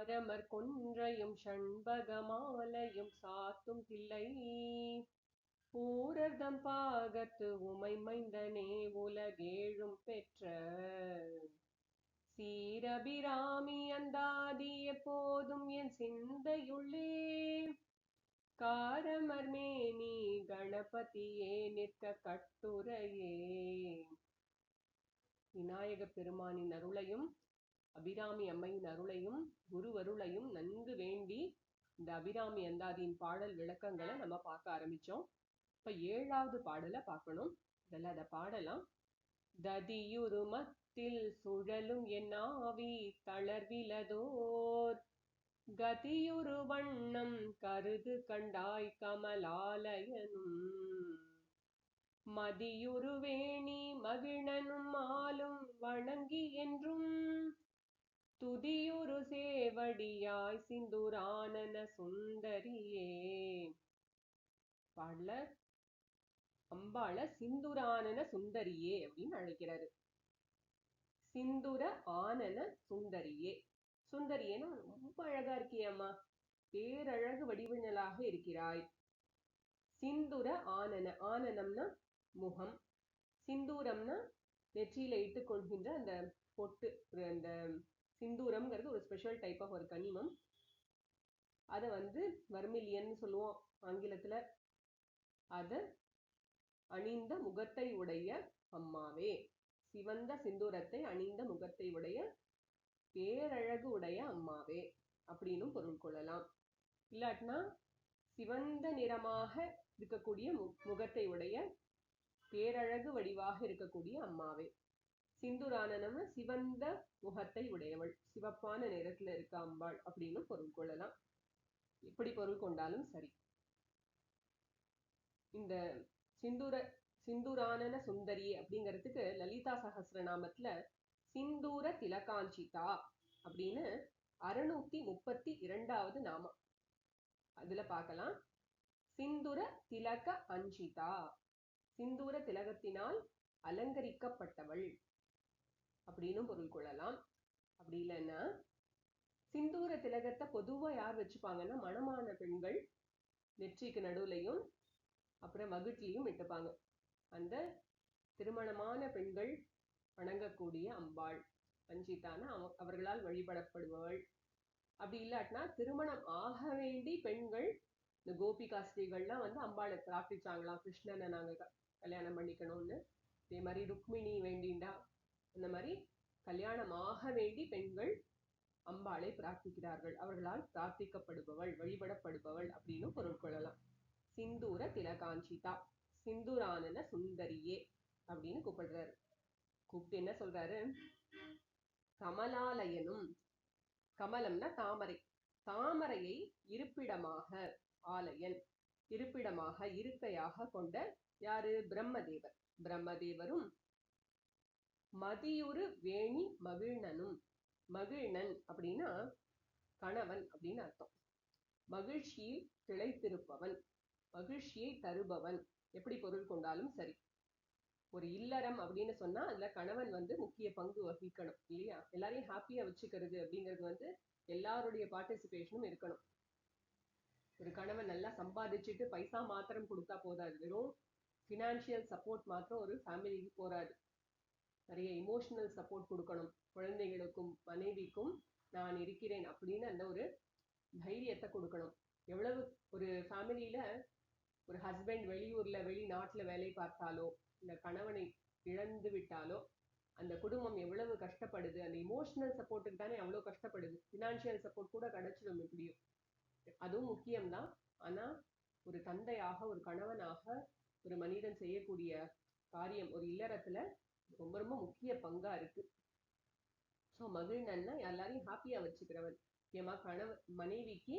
சாரமர் கொன்றையும் ஷண்பகமாலையும் சாத்தும் தில்லை ஊரர்தம் பாகத்து உமை மைந்தனே உலகேழும் பெற்ற சீரபிராமி அந்தாதி எப்போதும் என் சிந்தையுள்ளே காரமர் மேனி கணபதியே நிற்க கட்டுரையே. விநாயக பெருமானின் அருளையும் அபிராமி அம்மையின் அருளையும் குருவருளையும் நன்கு வேண்டி இந்த அபிராமி அந்தாதியின் பாடல் விளக்கங்களை நம்ம பார்க்க ஆரம்பிச்சோம். இப்ப 7வது பாடலை பார்க்கணும். இதெல்லாம் அதை பாடலாம். ததியுருமத்தில் சுழலும் என் ஆவி தளர்விலதோர் கதியுரு வண்ணம் கருது கண்டாய் கமலாலயனும் மதியுரு வேணி மகிழனும் ஆளும் வணங்கி என்றும் துதியுரு சேவடியாய் சிந்துரானன சுந்தரியே. பாடல அம்பாள சிந்துரானன சுந்தரியே அப்படின்னு அழைக்கிறாரு. சிந்துர ஆனன சுந்தரியே. சுந்தரியேனா ரொம்ப அழகா இருக்கியம்மா, பேரழகு வடிவினலாக இருக்கிறாய். சிந்துர ஆனன, ஆனனம்னா முகம், சிந்தூரம்னா நெற்றியில இட்டுக் கொள்கின்ற அந்த பொட்டு. அந்த சிந்தூரம்ங்கிறது ஒரு ஸ்பெஷல் டைப் ஆஃப் ஒரு கனிமம். அதை வர்மிலியன் சொல்லுவோம் ஆங்கிலத்துல. அத அணிந்த முகத்தை உடைய அம்மாவே, சிவந்த சிந்தூரத்தை அணிந்த முகத்தை உடைய பேரழகு உடைய அம்மாவே அப்படின்னு பொருள் கொள்ளலாம். இல்லாட்டினா சிவந்த நிறமாக இருக்கக்கூடிய முகத்தை உடைய பேரழகு வடிவாக இருக்கக்கூடிய அம்மாவே. சிந்துரானனம் சிவந்த முகத்தை உடையவள், சிவப்பான நிறத்துல இருக்க அம்பாள் அப்படின்னு பொருள் கொள்ளலாம். எப்படி பொருள் கொண்டாலும் சரி. இந்த சிந்துரானன சுந்தரி அப்படிங்கிறதுக்கு லலிதா சஹஸ்ரநாமத்துல சிந்தூர திலகாஞ்சிதா அப்படின்னு 632வது நாமம். அதுல பார்க்கலாம். சிந்துர திலக அஞ்சிதா, சிந்தூர திலகத்தினால் அலங்கரிக்கப்பட்டவள் அப்படின்னு பொருள் கொள்ளலாம். அப்படி இல்லைன்னா சிந்தூர திலகத்தை பொதுவா யார் வச்சுப்பாங்கன்னா மணமான பெண்கள் நெற்றிக்கு நடுவுலையும் அப்புறம் வகுட்டிலையும் இட்டுப்பாங்க. அந்த திருமணமான பெண்கள் வணங்கக்கூடிய அம்பாள் அஞ்சிதான அவர்களால் வழிபடப்படுபவள். அப்படி இல்லாட்டினா திருமணம் ஆக வேண்டி பெண்கள், இந்த கோபிகா ஸ்ரீகள்லாம் அம்பாளை பிரார்த்திச்சாங்களாம், கிருஷ்ணனை நாங்க கல்யாணம் பண்ணிக்கணும்னு. இதே மாதிரி ருக்மிணி வேண்டிண்டா, அந்த மாதிரி கல்யாணம் ஆக வேண்டி பெண்கள் அம்பாளை பிரார்த்திக்கிறார்கள். அவர்களால் பிரார்த்திக்கப்படுபவள், வழிபடப்படுபவள் அப்படின்னு பொருள் கொள்ளலாம். சிந்தூர திலகாஞ்சிதா, சிந்துரானன சுந்தரியே அப்படின்னு கூப்பிடுறாரு. கூப்பிட்டு என்ன சொல்றாரு? கமலாலயனும், கமலம்னா தாமரை, தாமரையை இருப்பிடமாக, ஆலயன் இருப்பிடமாக இருக்கையாக கொண்ட யாரு? பிரம்மதேவர். பிரம்மதேவரும் மதியுரு வேணி மகிழ்னனும், மகிழ்னன் அப்படின்னா கணவன் அப்படின்னு அர்த்தம். மகிழ்ச்சியில் திளைத்திருப்பவன், மகிழ்ச்சியை தருபவன், எப்படி பொருள் கொண்டாலும் சரி. ஒரு இல்லறம் அப்படின்னு சொன்னா அதுல கணவன் முக்கிய பங்கு வகிக்கணும் இல்லையா? எல்லாரையும் ஹாப்பியா வச்சுக்கிறது அப்படிங்கிறது எல்லாருடைய பார்ட்டிசிபேஷனும் இருக்கணும். ஒரு கணவன் நல்லா சம்பாதிச்சுட்டு பைசா மாத்திரம் கொடுத்தா போதாது, வெறும் பினான்சியல் சப்போர்ட் மாத்திரம் ஒரு ஃபேமிலிக்கு போராது. நிறைய இமோஷனல் சப்போர்ட் கொடுக்கணும். குழந்தைகளுக்கும் மனைவிக்கும் நான் இருக்கிறேன் அப்படின்னு அந்த ஒரு தைரியத்தை கொடுக்கணும். எவ்வளவு ஒரு ஃபேமிலியில ஒரு ஹஸ்பண்ட் வெளியூர்ல வெளிநாட்டுல வேலை பார்த்தாலோ இந்த கணவனை இழந்து விட்டாலோ அந்த குடும்பம் எவ்வளவு கஷ்டப்படுது. அந்த இமோஷனல் சப்போர்ட்டுக்கு தானே அவ்வளவு கஷ்டப்படுது. பினான்சியல் சப்போர்ட் கூட கிடைச்சிடும் எப்படியும், அதுவும் முக்கியம்தான். ஆனா ஒரு தந்தையாக, ஒரு கணவனாக ஒரு மனிதன் செய்யக்கூடிய காரியம் ஒரு இல்லறத்துல ரொம்ப ரொம்ப முக்கிய பங்கா இருக்கு. ஸோ மகிழ்னன்னா எல்லாரையும் ஹாப்பியா வச்சுக்கிறவன், முக்கியமா கணவன் மனைவிக்கு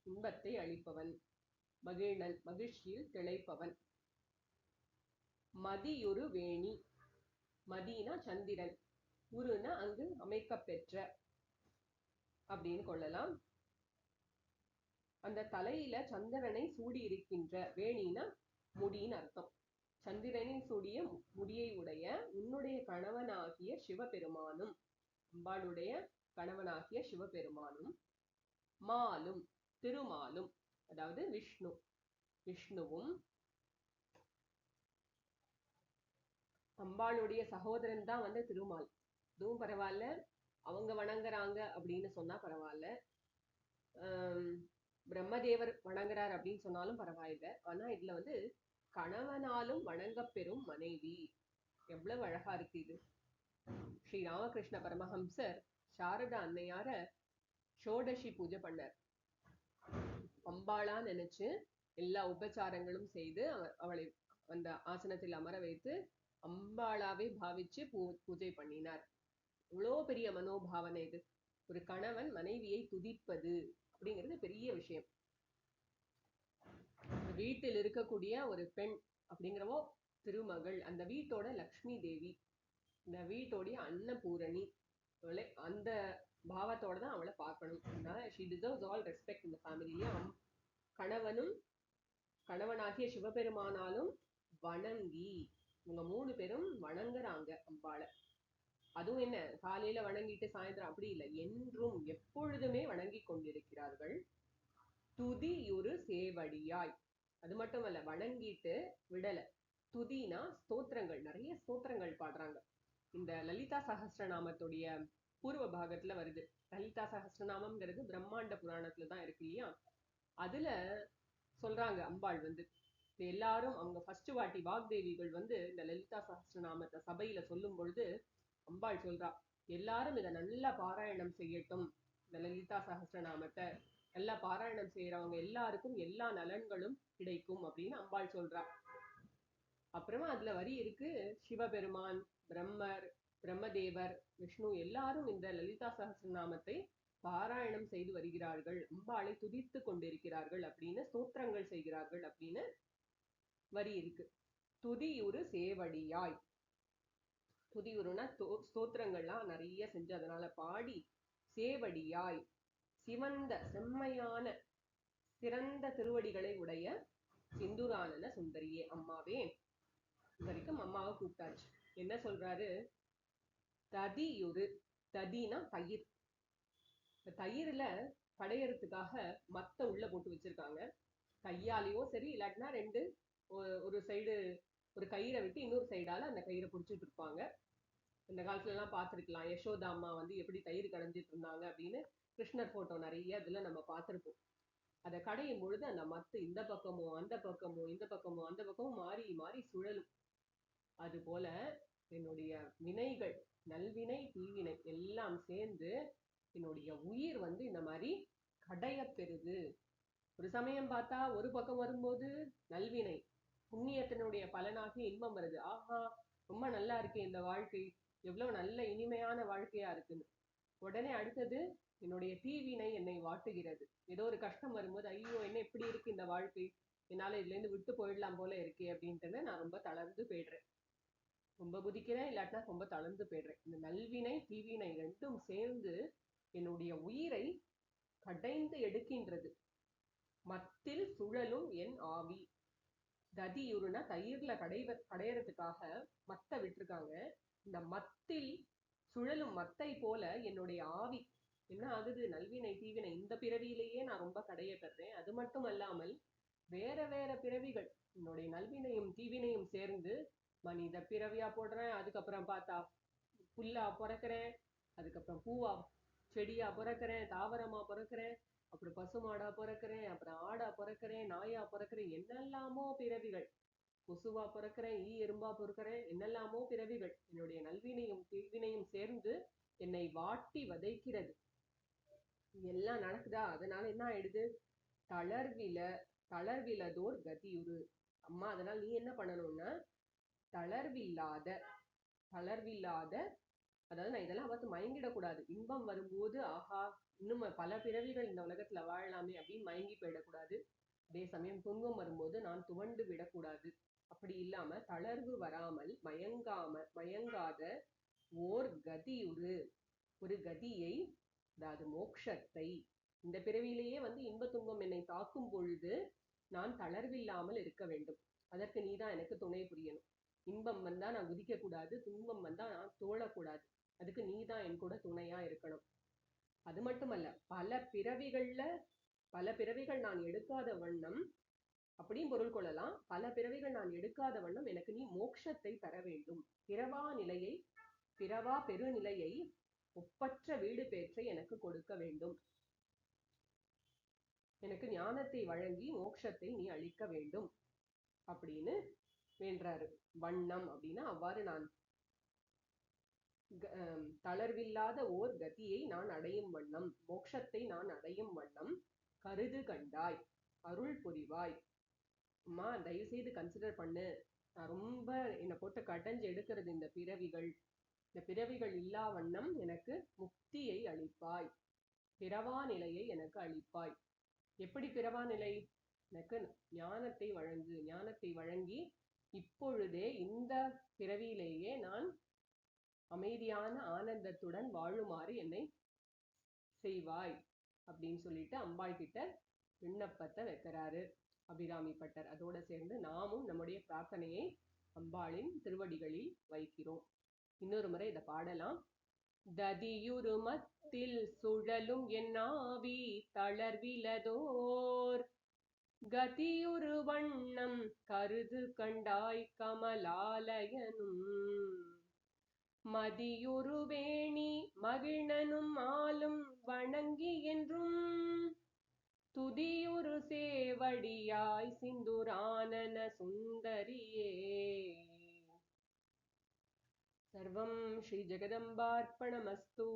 இன்பத்தை அளிப்பவன். மகிழ்னன் மகிழ்ச்சியில் திளைப்பவன். மதியுரு வேணி, மதினா சந்திரன், உருனா அங்கு அமைக்கப்பெற்ற அப்படின்னு கொள்ளலாம். அந்த தலையில சந்திரனை சூடி இருக்கின்ற, வேணினா முடின்னு அர்த்தம். சந்திரனை சூடிய முடியை உடைய உன்னுடைய கணவனாகிய சிவபெருமானும், அம்பாளுடைய கணவனாகிய சிவபெருமானும் மாலும் திருமாலும், அதாவது விஷ்ணுவும் அம்பாளுடைய சகோதரன் தான் வந்து திருமால். இதுவும் பரவாயில்ல, அவங்க வணங்குறாங்க அப்படின்னு சொன்னா பரவாயில்ல, பிரம்மதேவர் வணங்குறார் அப்படின்னு சொன்னாலும் பரவாயில்ல. ஆனா இதுல வந்து கணவனாலும் வணங்கப்பெறும் மனைவி, எவ்வளவு அழகா இருக்கு இது. ஸ்ரீ ராமகிருஷ்ண பரமஹம்சர் சாரதா அன்னையார ஷோடசி பூஜை பண்ணார். அம்பாளா நினைச்சு எல்லா உபச்சாரங்களும் செய்து அவளை அந்த ஆசனத்தில் அமர வைத்து அம்பாளாவே பாவிச்சு பூஜை பண்ணினார். இவ்வளோ பெரிய மனோபாவனை இது. ஒரு கணவன் மனைவியை துதிப்பது அப்படிங்கிறது பெரிய விஷயம். வீட்டில் இருக்கக்கூடிய ஒரு பெண் அப்படிங்கிறவோ திருமகள், அந்த வீட்டோட லக்ஷ்மி தேவி, இந்த வீட்டோடைய அன்னபூரணி, அந்த பாவத்தோட தான் அவளை பார்க்கணும். அதனால she deserves all respect in the family. கணவனாகிய சிவபெருமானாலும் வணங்கி, இவங்க 3 பேரும் வணங்குறாங்க அம்பாளை. அதுவும் என்ன, காலையில வணங்கிட்டு சாயந்தரம் அப்படி இல்லை, என்றும் எப்பொழுதுமே வணங்கி கொண்டிருக்கிறார்கள். துதியுறு சேவடியாய், அது மட்டும் இல்ல, வணங்கிட்டு விடல. துதினா ஸ்தோத்திரங்கள், நிறைய ஸ்தோத்திரங்கள் பாடுறாங்க. இந்த லலிதா சஹஸ்ரநாமத்துடைய பூர்வ பாகத்துல வருது. லலிதா சஹஸ்ரநாமம்ங்கிறது பிரம்மாண்ட புராணத்துல தான் இருக்கு இல்லையா? அதுல சொல்றாங்க அம்பாள் வந்து எல்லாரும், அவங்க ஃபர்ஸ்ட் வாட்டி வாக்தேவிகள் வந்து இந்த லலிதா சஹஸ்ரநாமத்தை சபையில சொல்லும் பொழுது அம்பாள் சொல்றா, எல்லாரும் இதை நல்லா பாராயணம் செய்யட்டும், இந்த லலிதா சஹஸ்ரநாமத்தை நல்லா பாராயணம் செய்யறவங்க எல்லாருக்கும் எல்லா நலன்களும் கிடைக்கும் அப்படின்னு அம்பாள் சொல்றா. அப்புறமா அதுல வரி இருக்கு, சிவபெருமான், பிரம்மர், பிரம்மதேவர், விஷ்ணு எல்லாரும் இந்த லலிதா சஹஸ்ரநாமத்தை பாராயணம் செய்து வருகிறார்கள், அம்பாளை துதித்து கொண்டிருக்கிறார்கள் அப்படின்னு, ஸ்தோத்திரங்கள் செய்கிறார்கள் அப்படின்னு வரி இருக்கு. துதியுறு சேவடியாய், துதியுறுனா ஸ்தோத்திரங்கள்லாம் நிறைய செஞ்சு அதனால பாடி, சேவடியாய் சிவந்த செம்மையான சிறந்த திருவடிகளை உடைய சிந்துரானன சுந்தரியே, அம்மாவே. வரைக்கும் அம்மாவை கூப்பிட்டாச்சு. என்ன சொல்றாரு, ததியுறு, ததினா தயிர். தயிர்ல கடையறதுக்காக மத்த உள்ள போட்டு வச்சிருக்காங்க. கையாலேயோ சரி, இல்லாட்டினா ஒரு சைடு ஒரு கயிறை விட்டு இன்னொரு சைடால அந்த கயிறை பிடிச்சிட்டு இருப்பாங்க. இந்த காலத்துல எல்லாம் பார்த்திருக்கலாம், யசோதா அம்மா வந்து எப்படி தயிர் கடைஞ்சிட்டு இருந்தாங்க அப்படின்னு. கிருஷ்ணர் போட்டோ நிறைய இதுல நம்ம பார்த்திருப்போம். அதை கடையும் பொழுது அந்த மத்து இந்த பக்கமும் அந்த பக்கமும் இந்த பக்கமும் அந்த பக்கமும் மாறி மாறி சுழலும். அது போல என்னுடைய வினைகள், நல்வினை தீவினை எல்லாம் சேர்ந்து என்னுடைய உயிர் வந்து இந்த மாதிரி கடைய பெறுது. ஒரு சமயம் பார்த்தா ஒரு பக்கம் வரும்போது நல்வினை புண்ணியத்தினுடைய பலனாகி இன்பம் வருது. ஆஹா, ரொம்ப நல்லா இருக்கு இந்த வாழ்க்கை, எவ்வளவு நல்ல இனிமையான வாழ்க்கையா இருக்குன்னு. உடனே அடுத்தது என்னுடைய தீவினை என்னை வாட்டுகிறது. ஏதோ ஒரு கஷ்டம் வரும்போது, ஐயோ என்ன இப்படி இருக்கு இந்த வாழ்க்கை, என்னால இதுல இருந்து விட்டு போயிடலாம் போல இருக்கே அப்படின்ட்டு நான் ரொம்ப தளர்ந்து போயிடுறேன். ரொம்ப குதிக்கிறேன், இல்லாட்டினா ரொம்ப தளர்ந்து போயிடுறேன். இந்த நல்வினை தீவினை ரெண்டும் சேர்ந்து என்னுடைய உயிரை கடைந்து எடுக்கின்றது. மத்தில் சுழலும் என் ஆவி. ததியுறுனா தயிர்ல கடையறதுக்காக மத்த விட்டுருக்காங்க. இந்த மத்தில் சுழலும் மத்தை போல என்னுடைய ஆவி என்ன ஆகுது, நல்வினை தீவினை இந்த பிறவியிலேயே நான் ரொம்ப கடைய பெறேன். அது மட்டும் அல்லாமல் வேற வேற பிறவிகள் என்னுடைய நல்வினையும் தீவினையும் சேர்ந்து மனித பிறவியா போடுறேன். அதுக்கப்புறம் பார்த்தா புல்லா பிறக்கிறேன், அதுக்கப்புறம் பூவா செடியா பிறக்கிறேன், தாவரமா பிறக்கிறேன், அப்புறம் பசுமாடா பிறக்கிறேன், அப்புறம் ஆடா பிறக்கிறேன், நாயா பிறக்கிறேன், என்னெல்லாமோ பிறவிகள். கொசுவா பிறக்கிறேன், எறும்பா பிறக்கிறேன், என்னெல்லாமோ பிறவிகள் என்னுடைய நல்வினையும் தீவினையும் சேர்ந்து என்னை வாட்டி வதைக்கிறது. எல்லாம் நடக்குதா? அதனால என்ன ஆயிடுது, தளர்விலதோர் கதியுறு. அம்மா அதனால நீ என்ன பண்ணணும்னா, தளர்வில்லாத, அதாவது நான் இதெல்லாம் பார்த்து மயங்கிடக்கூடாது. இன்பம் வரும்போது ஆஹா இன்னும் பல பிறவிகள் இந்த உலகத்துல வாழலாமே அப்படின்னு மயங்கி போயிடக்கூடாது. அதே சமயம் துன்பம் வரும்போது நான் துவண்டு விடக்கூடாது. அப்படி இல்லாம தளர்வு வராமல் மயங்காத ஓர் கதியுறு, ஒரு கதியை, அதாவது மோட்சத்தை, இந்த பிறவியிலேயே வந்து இன்ப துன்பம் என்னை தாக்கும் பொழுது நான் தளர்வில்லாமல் இருக்க வேண்டும். அதற்கு நீதான் எனக்கு துணை புரியணும். இன்பம் வந்தா நான் குதிக்க கூடாது, துன்பம் வந்தா நான் தோழக்கூடாது. அதுக்கு நீதான் என் கூட துணையா இருக்கணும். அது மட்டுமல்ல, பல பிறவிகள் நான் எடுக்காத வண்ணம், அப்படியும் பொருள் கொள்ளலாம். பல பிறவிகள் நான் எடுக்காத வண்ணம் எனக்கு நீ மோட்சத்தை தர வேண்டும். பிறவா பெருநிலையை ஒப்பற்ற வீடு பேற்றை எனக்கு கொடுக்க வேண்டும். எனக்கு ஞானத்தை வழங்கி மோட்சத்தை நீ அளிக்க வேண்டும் அப்படின்னு வேண்டாரு. வண்ணம் அப்படின்னா அவ்வாறு நான் தளர்வில்லாத ஓர் கதியை நான் அடையும் வண்ணம், மோட்சத்தை நான் அடையும் வண்ணம் கருது கண்டாய், அருள் புரிவாய். அம்மா தயவு செய்து கன்சிடர் பண்ணு. நான் ரொம்ப என்னை போட்டு கடைஞ்சு எடுக்கிறது இந்த பிறவிகள் இல்லா வண்ணம் எனக்கு முக்தியை அளிப்பாய், பிறவா நிலையை எனக்கு அளிப்பாய். எப்படி பிறவா நிலை? எனக்கு ஞானத்தை வழங்கி இப்பொழுதே இந்த பிறவியிலேயே நான் அமைதியான ஆனந்தத்துடன் வாழுமாறு என்னை செய்வாய் அப்படின்னு சொல்லிட்டு அம்பாள் கிட்ட விண்ணப்பத்தை வைக்கிறாரு அபிராமி பட்டர். அதோட சேர்ந்து நாமும் நம்முடைய பிரார்த்தனையை அம்பாளின் திருவடிகளில் வைக்கிறோம். இன்னொரு முறை இதை பாடலாம். ததியுருமத்தில் சுழலும் என் ஆவி தளர்விலதோர் கதியுரு வண்ணம் கருது கண்டாய் கமலாலயனும் மதியுரு வேணி மகிழ்னனும் ஆளும் வணங்கி என்றும் துதியுரு சேவடியாய் சிந்துரானன சுந்தரியே. सर्वं श्री जगदम्बार्पणमस्तु।